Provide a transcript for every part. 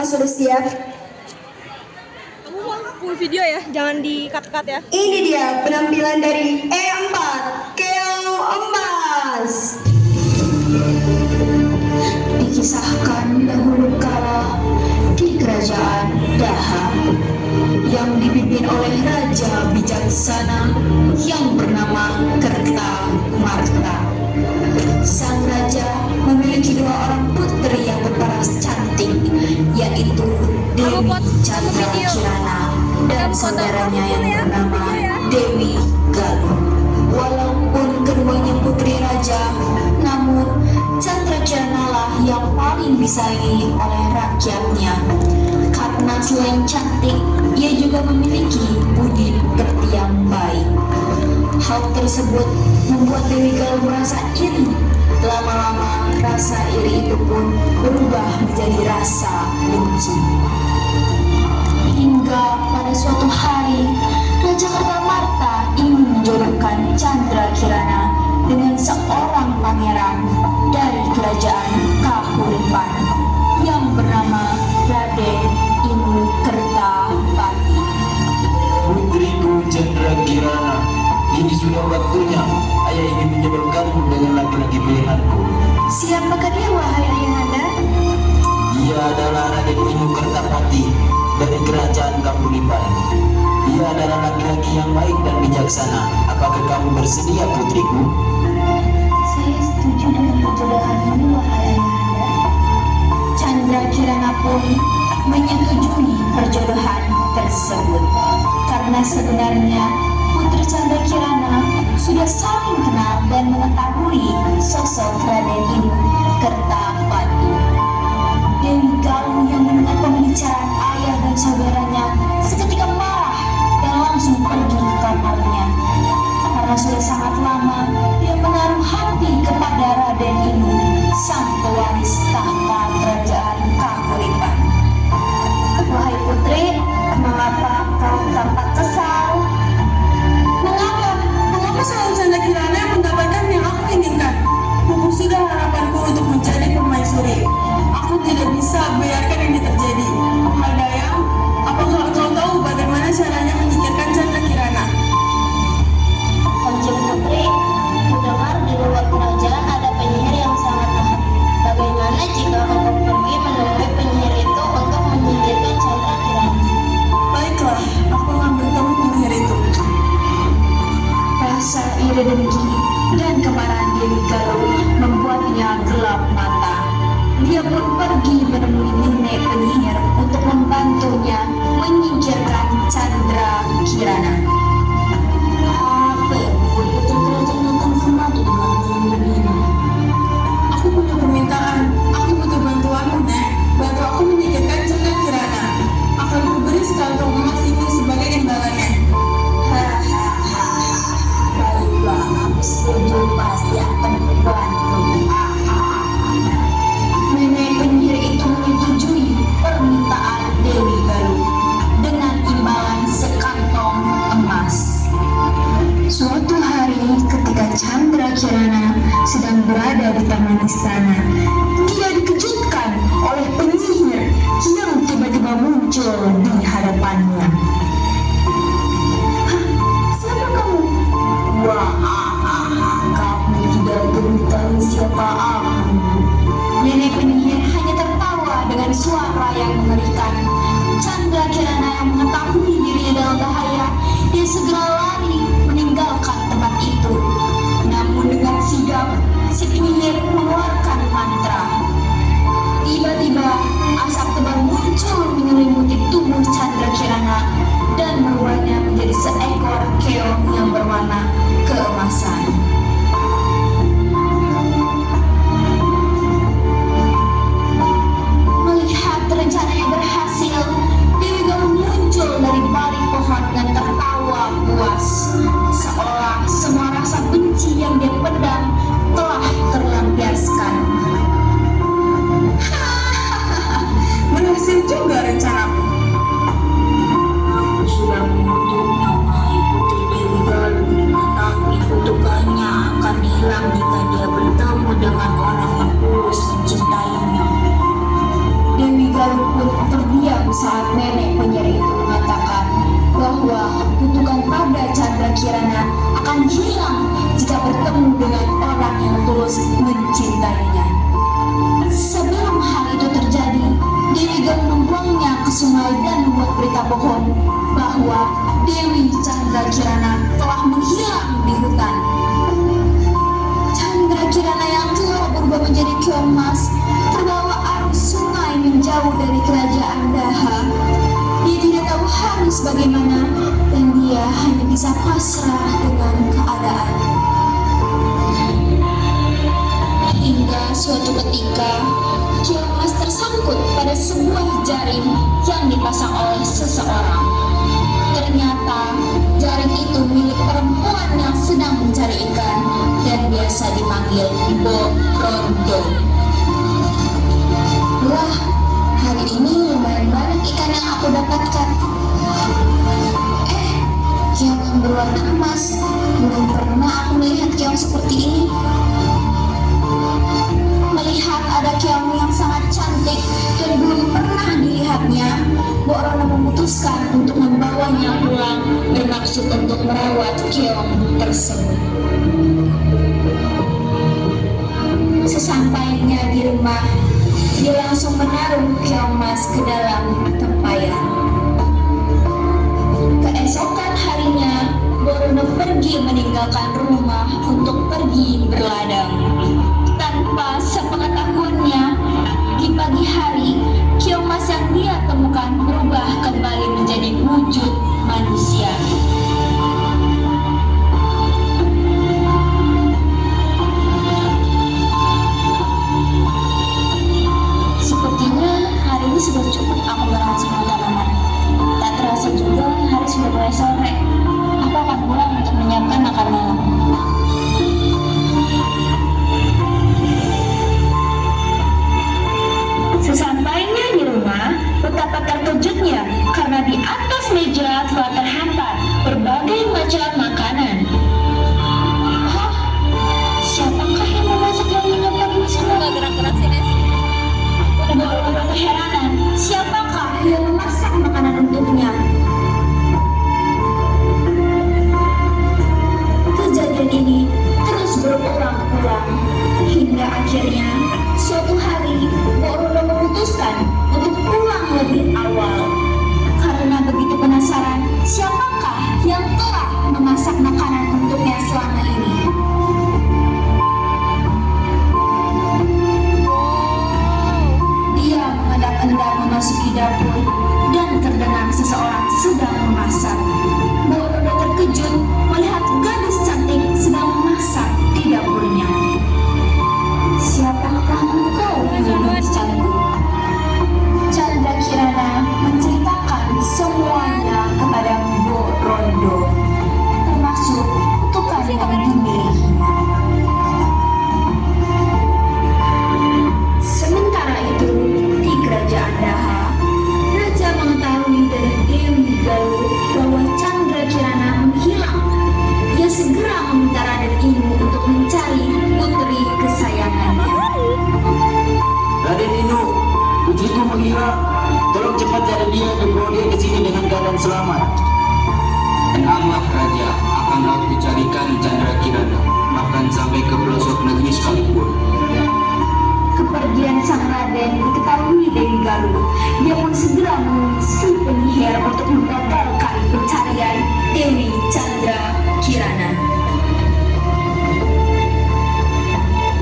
sudah siap? Kamu mau full video ya, jangan di cut-cut ya. Ini dia penampilan dari E4 Keo Emas. Dikisahkan dahulu kala di kerajaan Daha yang dipimpin oleh raja bijaksana yang bernama Kertamarta. Sang raja memiliki dua orang putri yang berparas cantik, yaitu Dewi Chandra Kirana dan saudaranya yang bernama Dewi Galuh. Walaupun keduanya putri raja, namun Chandra Kirana lah yang paling disayangi oleh rakyatnya. Karena selain cantik, ia juga memiliki budi pekerti yang baik. Hal tersebut membuat Dewi Galuh merasa iri. Lama-lama rasa iri itu pun berubah menjadi rasa benci. Hingga pada suatu hari, Raja Kertamarta ingin menjodohkan Chandra Kirana dengan seorang pangeran dari kerajaan Kahuripan yang bernama Raden Inu Kertapati. Putriku Chandra Kirana, ini sudah waktunya ayah ingin menjodohkanmu dengan laki-laki pilihanku. Siapakah dia, wahai ayahanda? Dia adalah Raden Inu Kertapati dari kerajaan Kahuripan. Dia adalah laki-laki yang baik dan bijaksana. Apakah kamu bersedia, putriku? Saya setuju dengan perjodohan ini, wahai ayahanda. Chandra Kirana pun menyetujui perjodohan tersebut. Karena sebenarnya Putri Chandra Kirana sudah saling kenal dan mengetahui sosok Raden Inu Kertapati. Dewi Galuh yang mendengar pembicaraan ayah dan saudaranya seketika marah dan langsung pergi ke kamarnya. Karena sudah sangat lama dia menaruh hati kepada Raden Inu, sang pewaris tahta kerajaan Kahuripan. Wahai putri, mengapa kau tampak kesal? Mengapa selalu Chandra Kirana yang mendapatkan yang aku inginkan? Pupus sudah harapanku untuk menjadi permaisuri. Aku tidak bisa biarkan ini terjadi. Wahai Dayang, apakah kau tahu bagaimana caranya menyingkirkan Chandra Kirana? Kanjeng Putri, mendengar di luar kerajaan ada penyihir yang sangat jahat. Bagaimana jika kau pergi menemui penyihir itu untuk menyingkirkan Chandra Kirana? Baiklah, aku akan bertemu penyihir itu. Rasa iri dengki dan kemarahan Dewi Galuh membuatnya gelap mata. Dia pun pergi menemui nenek penyihir untuk membantunya menyingkirkan Chandra Kirana. Apa yang membuat putri kerajaan datang kemari dengan begini? Aku punya permintaan. Aku butuh bantuanmu, Nek. Bantu aku menyingkirkan Chandra Kirana. Akan kuberi sekantong emas ini sebagai imbalannya. Baiklah, aku setuju, pasti akan membantu. Nenek penyihir itu menyetujui permintaan Dewi Galuh dengan imbalan sekantong emas. Suatu hari ketika Chandra Kirana sedang berada di taman istana, dia dikejutkan oleh penyihir yang tiba-tiba muncul di hadapannya. Hah, siapa kamu? Wah, kamu tidak beritahu siapa aku. Nenek penyihir hanya tertawa dengan suara yang mengerikan. Chandra Kirana yang mengetahui dirinya dalam bahaya, dia segera lari meninggalkan tempat itu. Namun dengan sigap, si penyihir mengeluarkan mantra. Tiba-tiba, asap tebal muncul menyelimuti tubuh Chandra Kirana dan merubahnya menjadi seekor keong yang berwarna keemasan. Melihat rencananya berhasil, Dewi Galuh muncul dari balik pohon dan tertawa puas, seolah semua rasa benci yang dia pendam telah terlampiaskan. sungai dan membuat berita bohong bahwa Dewi Chandra Kirana telah menghilang di hutan. Chandra Kirana yang telah berubah menjadi keong emas terbawa arus sungai menjauh dari kerajaan Daha. Dia tidak tahu harus bagaimana dan dia hanya bisa pasrah dengan keadaan. Hingga suatu ketika, keong emas tersangkut pada sebuah jaring yang dipasang oleh seseorang. Ternyata jaring itu milik perempuan yang sedang mencari ikan dan biasa dipanggil Bo Rondo. Wah, hari ini lumayan banyak ikan yang aku dapatkan. Keong yang berwarna emas, belum pernah aku melihat keong seperti ini. Melihat ada keong yang sangat cantik dan belum pernah dilihatnya, Mbok Rono memutuskan untuk membawanya pulang bermaksud untuk merawat keong tersebut. Sesampainya di rumah, dia langsung menaruh keong emas ke dalam tempayan. Keesokan harinya, Mbok Rono pergi meninggalkan rumah untuk pergi berladang. Tanpa sepengetahuannya, di pagi hari, keong emas yang dia temukan berubah kembali menjadi wujud manusia. Sepertinya hari ini sudah cukup aku merawat semua tanaman. Tak terasa juga hari sudah mulai sore. Aku akan pulang untuk menyiapkan makan malam. Sesampainya di rumah, betapa terkejutnya karena di atas meja telah terhampar berbagai macam makanan. Hah? Siapakah yang memasak yang mendapat masalah? Nggak gerak-gerak sih, Nes. Beberapa keheranan, siapakah yang memasak makanan untuknya? Kejadian ini terus berulang-ulang hingga akhirnya suatu hari Mbok Rono memutuskan untuk pulang lebih awal karena begitu penasaran siapakah yang telah memasak makanan untuknya selama ini. Dia mengendap-endap memasuki dapur dan terdengar seseorang sedang memasak. Mbok Rono terkejut melihat gadis cantik sedang memasak di dapurnya. Siapakah engkau, gadis cantik? Chandra Kirana menceritakan semuanya kepada Mbok Rondo, termasuk kutukan yang dimilikinya. Sementara itu, di kerajaan Daha, raja mengetahui dari Dewi Galuh bahwa Chandra Kirana menghilang. Dia segera meminta Raden Inu untuk mencari putri kesayangannya. Raden Inu, putriku menghilang. Tolong cepat cari dia dan bawa dia ke sini dengan keadaan selamat. Tenanglah Raja, akan aku carikan Chandra Kirana, bahkan sampai ke pelosok negeri sekalipun. Kepergian sang Raden diketahui Dewi Galuh. Dia pun segera mengisi penyihir untuk membatalkan pencarian Dewi Chandra Kirana.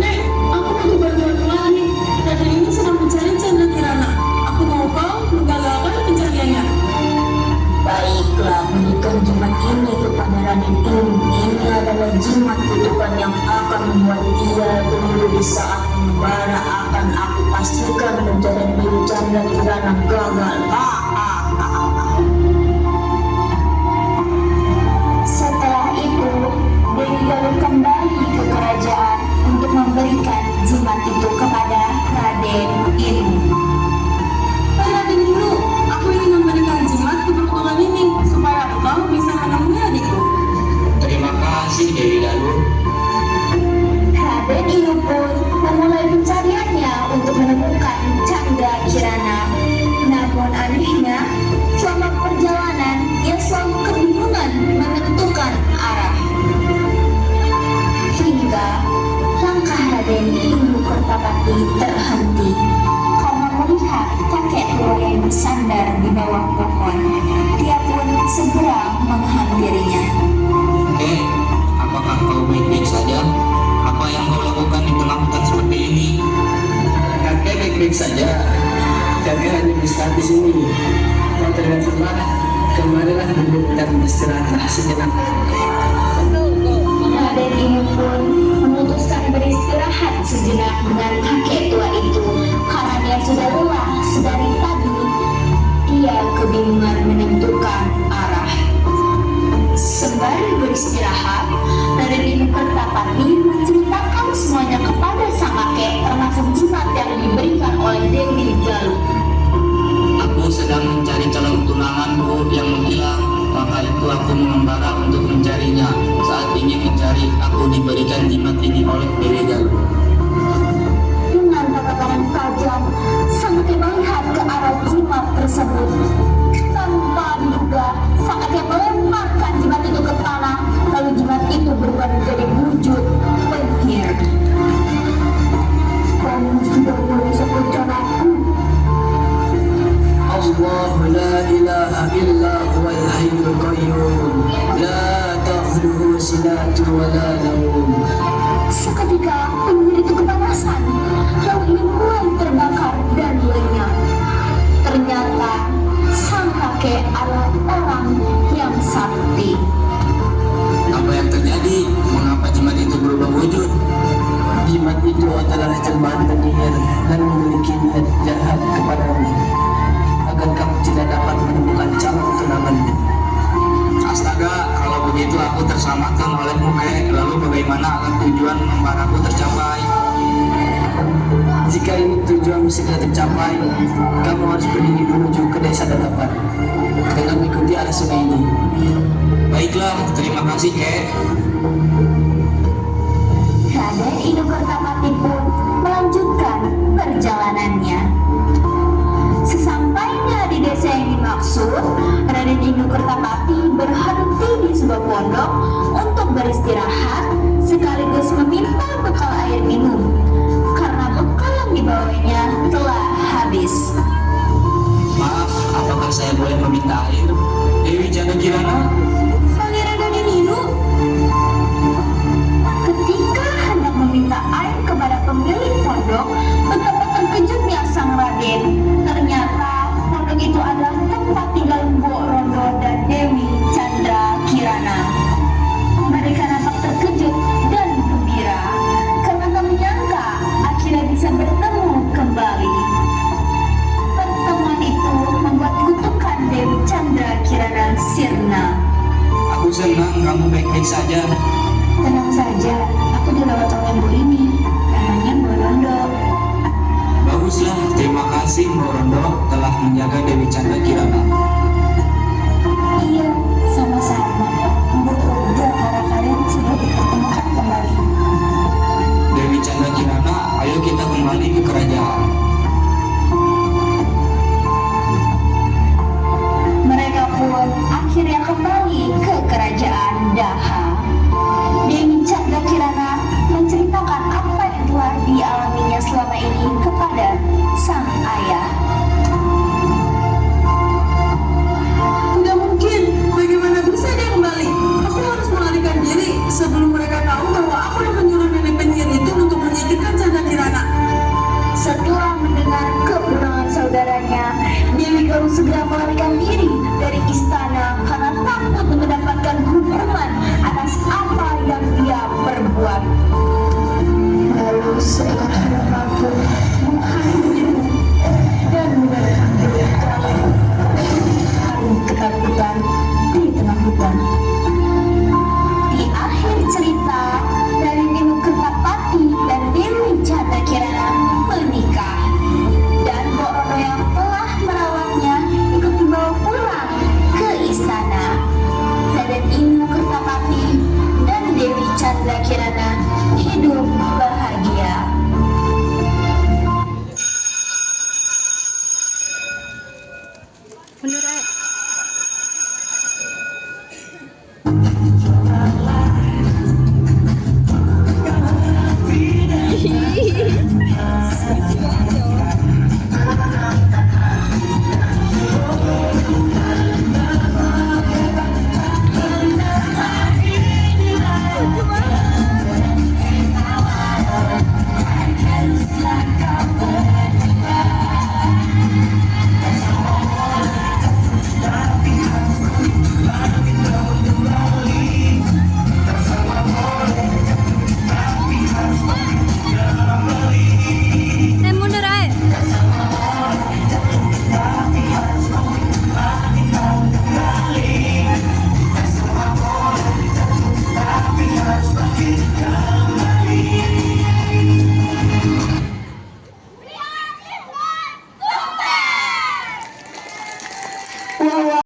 Nek, aku butuh bantuan lagi. Raden ini sedang mencari Chandra Kirana. Aku mau kau menggagalkan pencariannya. Baiklah, berikan jimat ini kepada Raden Inu. Ini adalah jimat kutukan yang akan membuat dia dulu di saat membara akan aku pastikan pencarian Dewi Chandra Kirana gagal. Setelah itu, Dewi Galuh kembali ke kerajaan untuk memberikan jimat itu kepada Raden Inu. Raden Inu, aku ingin memberikan jimat keberuntungan ini supaya kau bisa menemui adikku. Terima kasih Dewi Galuh. Raden Inu pun memulai pencariannya untuk menemukan Chandra Kirana. Namun anehnya, selama perjalanan ia selalu kebingungan menentukan arah. bawah pohon. Dia pun segera menghampirinya. Kek, apakah kau baik-baik saja? Apa yang kau lakukan di tengah hutan seperti ini? Kakek baik-baik saja. Kakek hanya beristirahat di sini. Kau terlihat lelah. Kemarilah duduk dan beristirahat sejenak. Raden ini pun memutuskan beristirahat sejenak dengan kakek tua itu karena dia sudah lelah sedari tadi. Dia kebingungan menentukan arah. Sembari beristirahat, Raden ini Kertapati menceritakan semuanya kepada sang kakek, termasuk jimat yang diberikan oleh Dewi Galuh. Aku sedang mencari calon tunanganku yang menghilang. Maka itu aku mengembara untuk mencarinya. Saat ingin mencari, aku diberikan jimat ini oleh Dewi Galuh. Dengan tatapan tajam, sang kakek melihat ke arah jimat tersebut. Tanpa diduga, sang kakek melemparkan jimat itu ke tanah, lalu jimat itu berubah menjadi wujud penyihir. Kamu sudah boleh sebut aku. Allah la ilaha illa huwal hayyul qayyum la ta'khudhuhu sinatun wa la nawm. Seketika penyihir itu kepanasan, lalu ia mulai terbakar dan lenyap. Ternyata sang kakek adalah orang yang sakti. Apa yang terjadi? Mengapa jimat itu berubah wujud? Jimat itu adalah jelmaan penyihir dan memiliki niat jahat kepadamu agar kamu tidak dapat menemukan calon tunanganmu. Astaga, kalau begitu aku terselamatkan olehmu, Kek. Lalu bagaimana agar tujuan membaraku tercapai? Jika ini tujuan segera tercapai, kamu harus berdiri menuju ke desa Datapan dengan mengikuti arah sungai ini. Baiklah, terima kasih, Kek. Raden Inu Kertapati pun melanjutkan perjalanannya. Sesampainya di desa yang dimaksud, Raden Inu Kertapati berhenti di sebuah pondok untuk beristirahat sekaligus meminta bekal air minum karena bekal yang dibawanya telah habis. Maaf, apakah saya boleh meminta air? Dewi Jana Kirana? Pangeran Raden Inu ketika hendak meminta air kepada pemilik pondok, betapa terkejutnya sang Raden. Ternyata pondok itu adalah tempat tinggal Mbok Rondo dan Dewi Chandra Kirana. Mereka nampak terkejut dan gembira karena tak menyangka akhirnya bisa bertemu kembali. Pertemuan itu membuat kutukan Dewi Chandra Kirana sirna. Aku senang kamu baik-baik saja. Tenang saja, aku dirawat oleh Bu ini, namanya Bu Rondo. Baguslah, terima kasih Mbak Rondo telah menjaga Dewi Chandra Kirana. Iya, sama-sama. Bu Rondo karena kalian sudah dipertemukan kembali. Dewi Chandra Kirana, ayo kita kembali ke kerajaan. Mereka pun akhirnya kembali ke kerajaan Daha. Dewi Chandra Kirana menceritakan apa yang telah dialaminya selama ini kepada sang ayah. Tidak mungkin, bagaimana bisa dia kembali? Aku harus melarikan diri sebelum mereka tahu bahwa aku yang menyuruh nenek penyihir itu untuk menyingkirkan Chandra Kirana. Setelah mendengar kepulangan saudaranya, Dewi Galuh segera melarikan diri dari istana karena takut mendapatkan hukuman atas apa yang dia perbuat. Lalu seekor harimau pun menghampiri dan menyerang Dewi Galuh. Harimau ketakutan di tengah hutan. Di akhir cerita, dari Inu Kertapati dan Dewi Chandra Kirana menikah, dan Mbok Rondo yang telah merawatnya ikut dibawa pulang ke istana. Dan Inu Kertapati dan Dewi Chandra Kirana hidup bahagia. Bener aja.